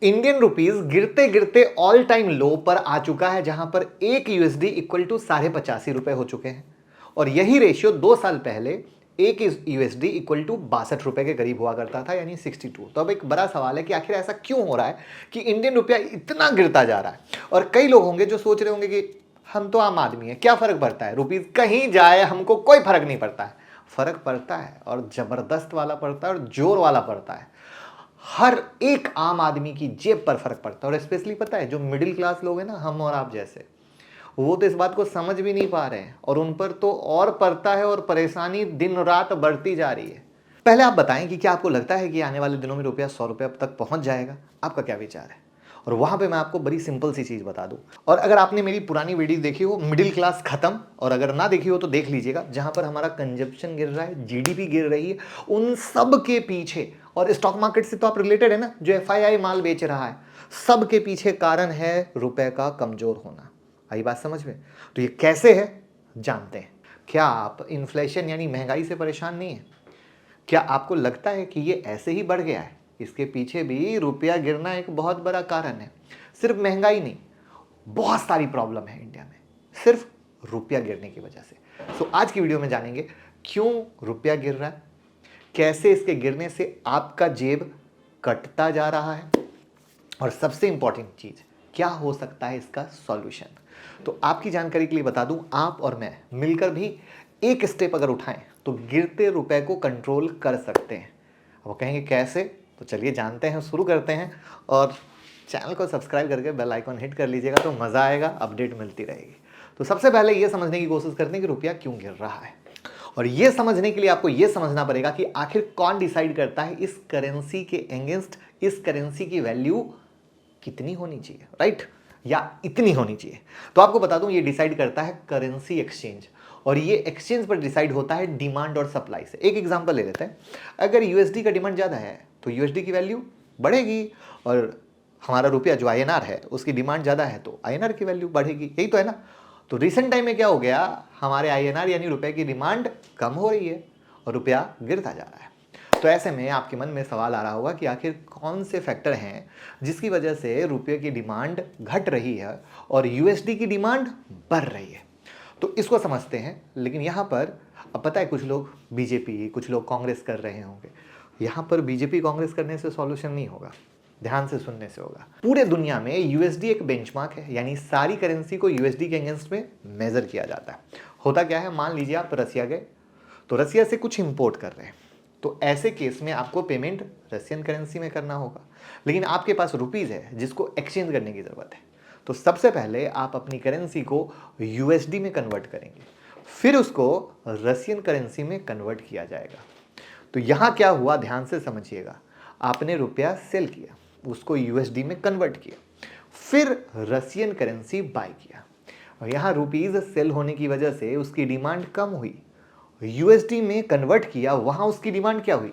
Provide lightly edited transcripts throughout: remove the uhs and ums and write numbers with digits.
Indian rupees गिरते गिरते all time लो पर आ चुका है, जहां पर एक यूएसडी इक्वल टू 85.5 रुपए हो चुके हैं। और यही रेशियो 2 साल पहले एक यूएसडी इक्वल टू 62 रुपए के करीब हुआ करता था, यानी 62। तो अब एक बड़ा सवाल है कि आखिर ऐसा क्यों हो रहा है कि इंडियन रुपया इतना गिरता जा रहा है। और कई लोग होंगे जो सोच रहे होंगे कि हम तो आम आदमी है, क्या फर्क पड़ता है, रुपीज कहीं जाए हमको कोई फर्क नहीं पड़ता है। फर्क पड़ता है, और जबरदस्त वाला पड़ता है, और जोर वाला पड़ता है। हर एक आम आदमी की जेब पर फर्क पड़ता है। और स्पेशली पता है, जो मिडिल क्लास लोग हैं ना, हम और आप जैसे, वो तो इस बात को समझ भी नहीं पा रहे हैं, और उन पर तो और पड़ता है, और परेशानी दिन रात बढ़ती जा रही है। पहले आप बताएं कि क्या आपको लगता है कि आने वाले दिनों में रुपया 100 रुपये तक पहुंच जाएगा? आपका क्या विचार है? और वहां पे मैं आपको बड़ी सिंपल सी चीज बता दूं। और अगर आपने मेरी पुरानी वीडियो देखी हो, मिडिल क्लास खत्म, और अगर ना देखी हो तो देख लीजिएगा, जहां पर हमारा कंजप्शन गिर रहा है, जीडीपी गिर रही है, उन सब के पीछे, और स्टॉक मार्केट से तो आप रिलेटेड है ना, जो एफआईआई माल बेच रहा है, सब के पीछे कारण है रुपए का कमजोर होना। आई बात समझ में? तो ये कैसे है जानते हैं। क्या आप इन्फ्लेशन यानी महंगाई से परेशान नहीं है? क्या आपको लगता है कि ये ऐसे ही बढ़ गया है? इसके पीछे भी रुपया गिरना एक बहुत बड़ा कारण है। सिर्फ महंगाई नहीं, बहुत सारी प्रॉब्लम है इंडिया में सिर्फ रुपया गिरने की वजह से। सो आज की वीडियो में जानेंगे क्यों रुपया गिर रहा है, कैसे इसके गिरने से आपका जेब कटता जा रहा है, और सबसे इंपॉर्टेंट चीज, क्या हो सकता है इसका सॉल्यूशन। तो आपकी जानकारी के लिए बता दूं, आप और मैं मिलकर भी एक स्टेप अगर उठाएं तो गिरते रुपए को कंट्रोल कर सकते हैं। वो कहेंगे कैसे? तो चलिए जानते हैं, शुरू करते हैं। और चैनल को सब्सक्राइब करके बेल आइकन हिट कर लीजिएगा, तो मज़ा आएगा, अपडेट मिलती रहेगी। तो सबसे पहले ये समझने की कोशिश करते हैं कि रुपया क्यों गिर रहा है। और ये समझने के लिए आपको ये समझना पड़ेगा कि आखिर कौन डिसाइड करता है इस करेंसी के अगेंस्ट इस करेंसी की वैल्यू कितनी होनी चाहिए, राइट, या इतनी होनी चाहिए। तो आपको बता दूं, ये डिसाइड करता है करेंसी एक्सचेंज, और ये एक्सचेंज पर डिसाइड होता है डिमांड और सप्लाई से। एक एग्जांपल ले लेते हैं। अगर यूएसडी का डिमांड ज़्यादा है तो यूएसडी की वैल्यू बढ़ेगी, और हमारा रुपया जो आईएनआर है उसकी डिमांड ज़्यादा है तो आईएनआर की वैल्यू बढ़ेगी। यही तो है ना। तो रिसेंट टाइम में क्या हो गया, हमारे आईएनआर यानी रुपए की डिमांड कम हो रही है और रुपया गिरता जा रहा है। तो ऐसे में आपके मन में सवाल आ रहा होगा कि आखिर कौन से फैक्टर हैं जिसकी वजह से रुपये की डिमांड घट रही है और यूएसडी की डिमांड बढ़ रही है। तो इसको समझते हैं। लेकिन यहाँ पर अब पता है, कुछ लोग बीजेपी, कुछ लोग कांग्रेस कर रहे होंगे। यहाँ पर बीजेपी कांग्रेस करने से सॉल्यूशन नहीं होगा, ध्यान से सुनने से होगा। पूरे दुनिया में यूएसडी एक बेंचमार्क है, यानी सारी करेंसी को यूएसडी के अगेंस्ट में मेजर किया जाता है। होता क्या है, मान लीजिए आप रसिया गए, तो रसिया से कुछ इंपोर्ट कर रहे हैं, तो ऐसे केस में आपको पेमेंट रशियन करेंसी में करना होगा। लेकिन आपके पास रुपीस है जिसको एक्सचेंज करने की ज़रूरत है। तो सबसे पहले आप अपनी करेंसी को यूएसडी में कन्वर्ट करेंगे, फिर उसको रशियन करेंसी में कन्वर्ट किया जाएगा। तो यहाँ क्या हुआ, ध्यान से समझिएगा। आपने रुपया सेल किया, उसको यूएसडी में कन्वर्ट किया, फिर रशियन करेंसी बाय किया, और यहाँ रुपीस सेल होने की वजह से उसकी डिमांड कम हुई। यूएसडी में कन्वर्ट किया, वहां उसकी डिमांड क्या हुई,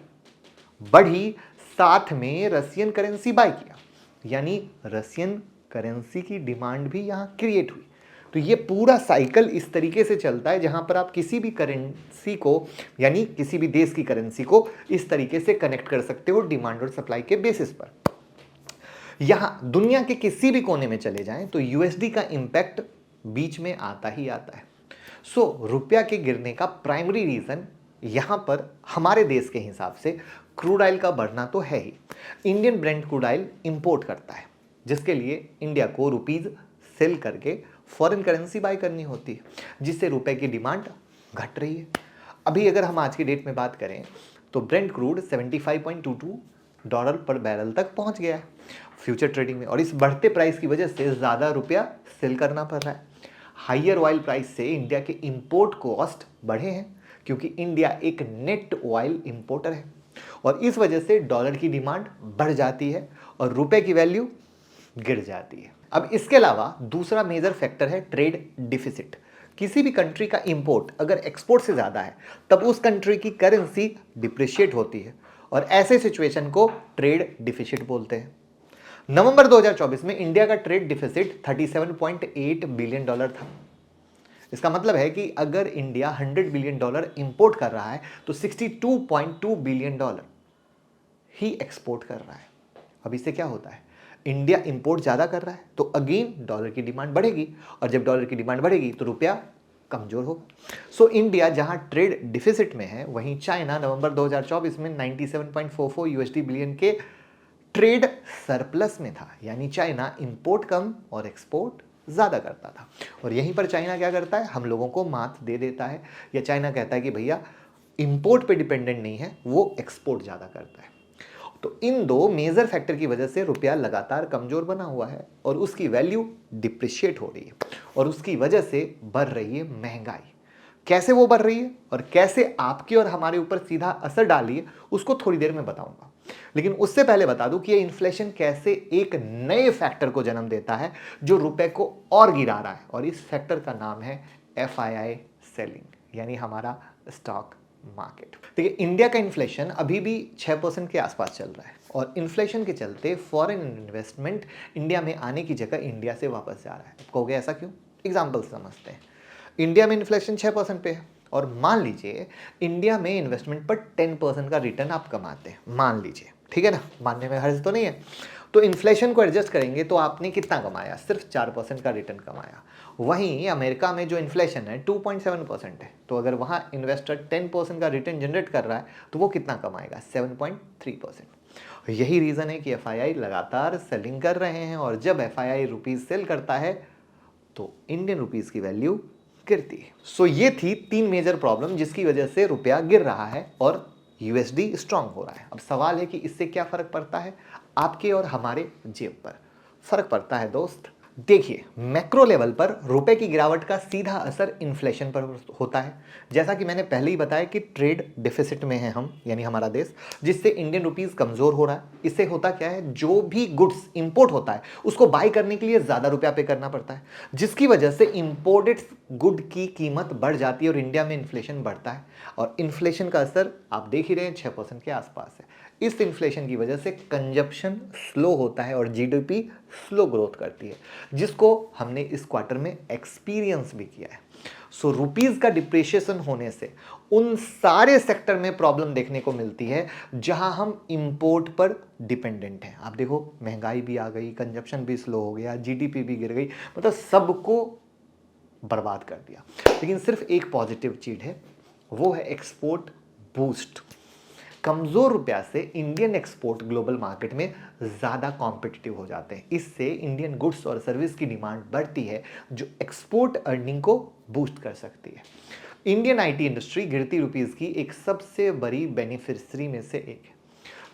बढ़ी, साथ में रशियन करेंसी बाय किया, यानी रशियन करेंसी की डिमांड भी यहां क्रिएट हुई। तो ये पूरा साइकिल इस तरीके से चलता है, जहां पर आप किसी भी करेंसी को, यानी किसी भी देश की करेंसी को इस तरीके से कनेक्ट कर सकते हो डिमांड और सप्लाई के बेसिस पर। यहां दुनिया के किसी भी कोने में चले जाएं तो यूएसडी का इंपैक्ट बीच में आता ही आता है। सो रुपया के गिरने का प्राइमरी रीजन यहां पर हमारे देश के हिसाब से क्रूड ऑयल का बढ़ना तो है ही। Indian brent crude oil import करता है, जिसके लिए इंडिया को रुपीज सेल करके फॉरेन करेंसी बाय करनी होती है, जिससे रुपए की डिमांड घट रही है। अभी अगर हम आज की डेट में बात करें तो ब्रेंट क्रूड $75.22 पर बैरल तक पहुंच गया है फ्यूचर ट्रेडिंग में, और इस बढ़ते प्राइस की वजह से ज़्यादा रुपया सेल करना पड़ रहा है। हाइयर ऑयल प्राइस से इंडिया के इंपोर्ट कॉस्ट बढ़े हैं, क्योंकि इंडिया एक नेट ऑयल इंपोर्टर है, और इस वजह से डॉलर की डिमांड बढ़ जाती है और रुपए की वैल्यू गिर जाती है। अब इसके अलावा दूसरा मेजर फैक्टर है ट्रेड डिफिसिट। किसी भी कंट्री का इंपोर्ट अगर एक्सपोर्ट से ज़्यादा है तब उस कंट्री की करेंसी डिप्रिशिएट होती है, और ऐसे सिचुएशन को ट्रेड डिफिसिट बोलते हैं। नवंबर 2024 में इंडिया का ट्रेड डिफिसिट $37.8 बिलियन था। इसका मतलब है कि अगर इंडिया $100 बिलियन इंपोर्ट कर रहा है तो $62.2 बिलियन ही एक्सपोर्ट कर रहा है। अब इससे क्या होता है, इंडिया इंपोर्ट ज़्यादा कर रहा है तो अगेन डॉलर की डिमांड बढ़ेगी, और जब डॉलर की डिमांड बढ़ेगी तो रुपया कमजोर होगा। सो इंडिया जहां ट्रेड डिफिसिट में है, वहीं चाइना नवंबर 2024 में 97.44 यूएसडी बिलियन के ट्रेड सरप्लस में था। यानी चाइना इंपोर्ट कम और एक्सपोर्ट ज़्यादा करता था। और यहीं पर चाइना क्या करता है, हम लोगों को मात दे देता है, या चाइना कहता है कि भैया इंपोर्ट पे डिपेंडेंट नहीं है, वो एक्सपोर्ट ज़्यादा करता है। तो इन दो मेजर फैक्टर की वजह से रुपया लगातार कमजोर बना हुआ है और उसकी वैल्यू डिप्रिशिएट हो रही है, और उसकी वजह से बढ़ रही है महंगाई। कैसे वो बढ़ रही है और कैसे आपके और हमारे ऊपर सीधा असर डाली है, उसको थोड़ी देर में बताऊंगा। लेकिन उससे पहले बता दूं कि ये इन्फ्लेशन कैसे एक नए फैक्टर को जन्म देता है जो रुपए को और गिरा रहा है, और इस फैक्टर का नाम है FII सेलिंग, यानी हमारा स्टॉक मार्केट। देखिए, इंडिया का इन्फ्लेशन अभी भी 6% के आसपास चल रहा है, और इन्फ्लेशन के चलते फॉरेन इन्वेस्टमेंट इंडिया में आने की जगह इंडिया से वापस जा रहा है। कहोगे ऐसा क्यों? एग्जाम्पल समझते हैं। इंडिया में इन्फ्लेशन 6% पे है, और मान लीजिए इंडिया में इन्वेस्टमेंट पर 10% का रिटर्न आप कमाते हैं, मान लीजिए, ठीक है ना, मानने में हर्ज तो नहीं है। तो इन्फ्लेशन को एडजस्ट करेंगे तो आपने कितना कमाया? सिर्फ 4% का रिटर्न कमाया। वहीं अमेरिका में जो इन्फ्लेशन है 2.7% है, तो अगर वहाँ इन्वेस्टर 10% का रिटर्न जनरेट कर रहा है तो वो कितना कमाएगा? 7.3%। यही रीज़न है कि FII लगातार सेलिंग कर रहे हैं, और जब FII रुपीज़ सेल करता है तो इंडियन रुपीज़ की वैल्यू गिरती है। सो ये थी 3 मेजर प्रॉब्लम जिसकी वजह से रुपया गिर रहा है और USD स्ट्रांग हो रहा है। अब सवाल है कि इससे क्या फर्क पड़ता है आपके और हमारे जेब पर? फर्क पड़ता है दोस्त। देखिए, मैक्रो लेवल पर रुपए की गिरावट का सीधा असर इन्फ्लेशन पर होता है। जैसा कि मैंने पहले ही बताया कि ट्रेड डेफिसिट में है हम, यानी हमारा देश, जिससे इंडियन रुपीस कमजोर हो रहा है। इससे होता क्या है, जो भी गुड्स इंपोर्ट होता है उसको बाय करने के लिए ज्यादा रुपया पे करना पड़ता है, जिसकी वजह से इंपोर्टेड गुड की कीमत बढ़ जाती है और इंडिया में इन्फ्लेशन बढ़ता है। और इन्फ्लेशन का असर आप देख ही रहे हैं, 6% के आसपास है। इस इन्फ्लेशन की वजह से कंजप्शन स्लो होता है और GDP स्लो ग्रोथ करती है, जिसको हमने इस क्वार्टर में एक्सपीरियंस भी किया है। सो रुपीस का डिप्रिशिएशन होने से उन सारे सेक्टर में प्रॉब्लम देखने को मिलती है जहां हम इंपोर्ट पर डिपेंडेंट हैं। आप देखो, महंगाई भी आ गई, कंजप्शन भी स्लो हो गया, GDP भी गिर गई, मतलब सबको बर्बाद कर दिया। लेकिन सिर्फ एक पॉजिटिव चीज है, वो है एक्सपोर्ट बूस्ट। कमजोर रुपया से इंडियन एक्सपोर्ट ग्लोबल मार्केट में ज़्यादा कॉम्पिटिटिव हो जाते हैं। इससे इंडियन गुड्स और सर्विस की डिमांड बढ़ती है, जो एक्सपोर्ट अर्निंग को बूस्ट कर सकती है। इंडियन IT इंडस्ट्री गिरती रुपीस की एक सबसे बड़ी बेनिफिशियरी में से एक है।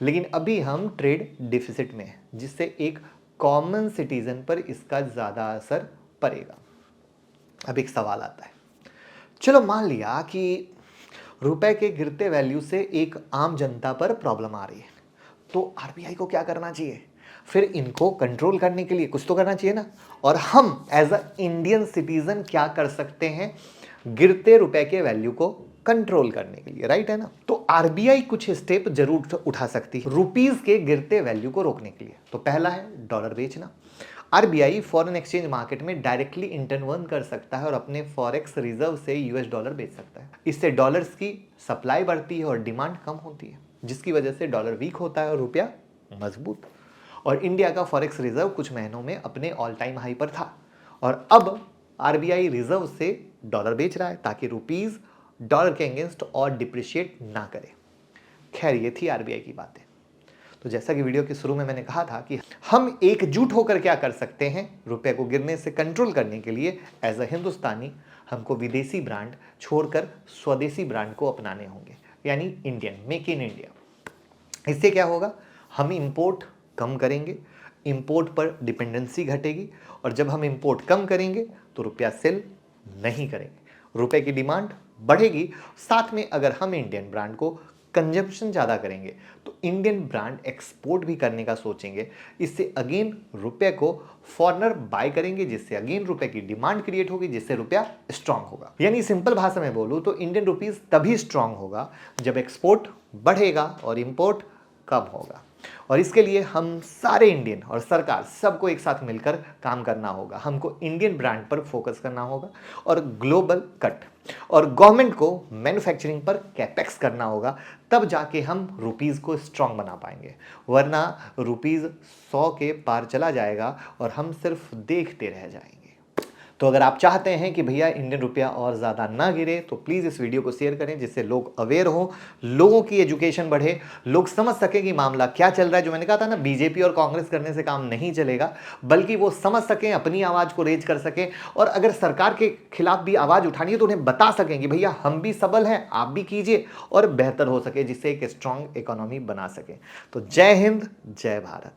लेकिन अभी हम ट्रेड डिफिसिट में हैं, जिससे एक कॉमन सिटीजन पर इसका ज़्यादा असर पड़ेगा। अब एक सवाल आता है, चलो मान लिया कि रुपए के गिरते वैल्यू से एक आम जनता पर प्रॉब्लम आ रही है, तो RBI को क्या करना चाहिए? फिर इनको कंट्रोल करने के लिए कुछ तो करना चाहिए ना। और हम एज अ इंडियन सिटीजन क्या कर सकते हैं गिरते रुपए के वैल्यू को कंट्रोल करने के लिए? राइट है ना। तो RBI कुछ स्टेप जरूर उठा सकती है रुपीस के गिरते वैल्यू को रोकने के लिए। तो पहला है डॉलर बेचना। RBI फॉरेन एक्सचेंज मार्केट में डायरेक्टली इंटरवन कर सकता है और अपने फॉरेक्स रिजर्व से US डॉलर बेच सकता है। इससे डॉलर्स की सप्लाई बढ़ती है और डिमांड कम होती है, जिसकी वजह से डॉलर वीक होता है और रुपया मजबूत। और इंडिया का फॉरेक्स रिजर्व कुछ महीनों में अपने ऑल टाइम हाई पर था, और अब RBI रिजर्व से डॉलर बेच रहा है ताकि रुपीज डॉलर के अगेंस्ट और डिप्रिशिएट ना करे। खैर, ये थी RBI की बातें। तो जैसा कि वीडियो के शुरू में मैंने कहा था कि हम एकजुट होकर क्या कर सकते हैं रुपए को गिरने से कंट्रोल करने के लिए। एज अ हिंदुस्तानी हमको विदेशी ब्रांड छोड़कर स्वदेशी ब्रांड को अपनाने होंगे, यानी इंडियन, मेक इन इंडिया। इससे क्या होगा, हम इंपोर्ट कम करेंगे, इंपोर्ट पर डिपेंडेंसी घटेगी, और जब हम इंपोर्ट कम करेंगे तो रुपया सेल नहीं करेंगे, रुपए की डिमांड बढ़ेगी। साथ में अगर हम इंडियन ब्रांड को कंजम्पशन ज़्यादा करेंगे तो इंडियन ब्रांड एक्सपोर्ट भी करने का सोचेंगे। इससे अगेन रुपए को फॉरेनर बाय करेंगे, जिससे अगेन रुपए की डिमांड क्रिएट होगी, जिससे रुपया स्ट्रांग होगा। यानी सिंपल भाषा में बोलूँ तो इंडियन रुपीस तभी स्ट्रांग होगा जब एक्सपोर्ट बढ़ेगा और इंपोर्ट कम होगा। और इसके लिए हम सारे इंडियन और सरकार सबको एक साथ मिलकर काम करना होगा। हमको इंडियन ब्रांड पर फोकस करना होगा और ग्लोबल कट, और गवर्नमेंट को मैन्युफैक्चरिंग पर कैपेक्स करना होगा, तब जाके हम रुपीज़ को स्ट्रांग बना पाएंगे। वरना रुपीज़ 100 के पार चला जाएगा और हम सिर्फ देखते रह जाएंगे। तो अगर आप चाहते हैं कि भैया इंडियन रुपया और ज़्यादा ना गिरे, तो प्लीज़ इस वीडियो को शेयर करें, जिससे लोग अवेयर हों, लोगों की एजुकेशन बढ़े, लोग समझ सकें कि मामला क्या चल रहा है। जो मैंने कहा था ना, बीजेपी और कांग्रेस करने से काम नहीं चलेगा, बल्कि वो समझ सकें, अपनी आवाज़ को रेज कर सकें, और अगर सरकार के खिलाफ भी आवाज़ उठानी है तो उन्हें बता सकें कि भैया हम भी सबल हैं, आप भी कीजिए, और बेहतर हो सके, जिससे एक स्ट्रांग इकोनॉमी बना सके। तो जय हिंद, जय भारत।